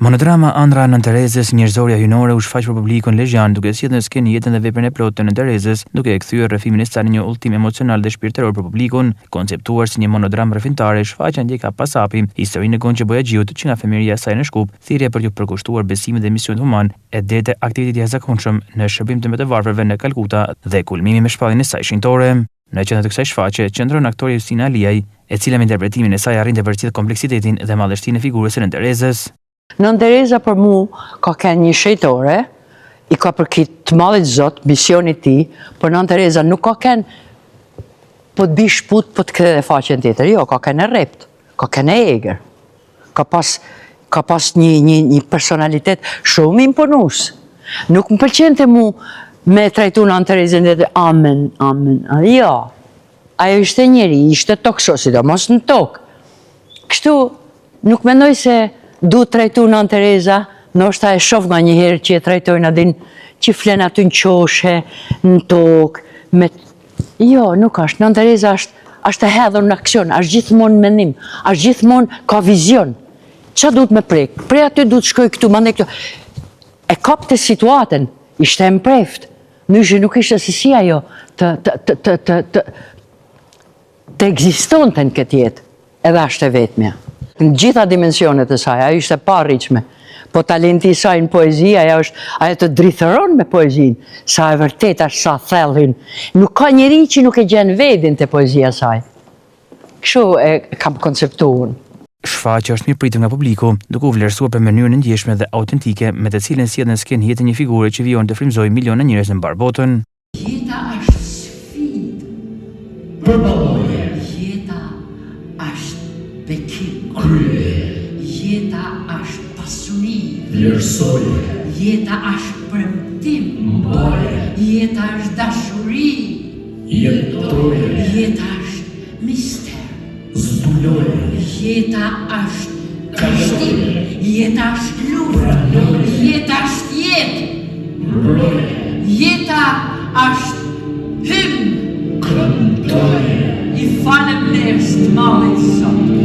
Monodrama Ëndra Nën Terezës, njerëzoria hyjnore u shfaq për publikun lezhjan duke sjellë në skenë jetën dhe veprën e plotë të Nën Terezës, duke e kthyer rrëfimin e saj në një udhtim emocional dhe shpirtëror për publikun. Konceptuar si një monodram rrëfimtare, shfaqja ndjek pasapi historinë e Gonçe Bojaxhiut që nga fëmijëria e saj në Shkup, thirrje për t'u përkushtuar besimin dhe misionin human, e deri te aktiviteti i jashtëzakonshëm në shërbim të varfërve në Kalkuta dhe kulmimi me shpalljen e saj shenjtore. Në qendër të kësaj shfaqje qëndron aktoria Justina Aliaj, e cila me interpretimin e saj arrin të përcjellë kompleksitetin dhe madhështinë e figurës së Nën Terezës. Nën Tereza për mu ka qenë një shejtore, i ka përkit të madhit Zot, misioni ti, për Nën Tereza nuk ka qenë po të bish put, po të këtë dhe faqen tjetër, jo, ka qenë e rept, ka qenë e eger, ka pas një personalitet shumë imponus. Nuk më pëlqente mu me trajtu Nën Terezën dhe amen, jo, ajo ishte njeri, ishte tokso, sidomos në tokë. Kështu, nuk mendoj se du trajtu Nën Tereza, ndoshta e shoh nga një herë që e trajtojnë adin që flen aty në qoshe, në tokë, jo, nuk është. Nën Tereza është e hedhur në aksion, është gjithmonë në mendim, është gjithmonë ka vizion. Qa duhet me prek? Prej aty duhet shkoj këtu, mande këtu. E kapte situatën, ishte e mpreft. Nyshe nuk ishte se si ajo të ekzistonte në këtë jetë, edhe është e vetmja. Në gjitha dimensionet e saj, ajo ishte parriqme, po talenti i saj në poezi, ajo të drithëron me poezin, sa e vërtet është sa thellin. Nuk ka njeri që nuk e gjen vedin të poezia saj. Kështu e kam konceptuar. Shfaqja është mirëpritur nga publiku, duke u vlerësuar për mënyrën e ndjeshme dhe autentike me të cilën sjell në skenë jetën një figure që vijon të frymëzojë miliona njerëz në mbar botën. Jeta është sfidë. Përballje. Jeta është bekim. Krye. Jeta është pasuni. Vlerësoje. Jeta është premtim. Mbaje. Jeta është dashuri. Jetoje. Jeta është mister. Zbuloje. Jeta është kështim. Jeta është luftë. Jeta është jetë. Jeta është hymn. Këndoje. I faleminderit të Madhit Zot.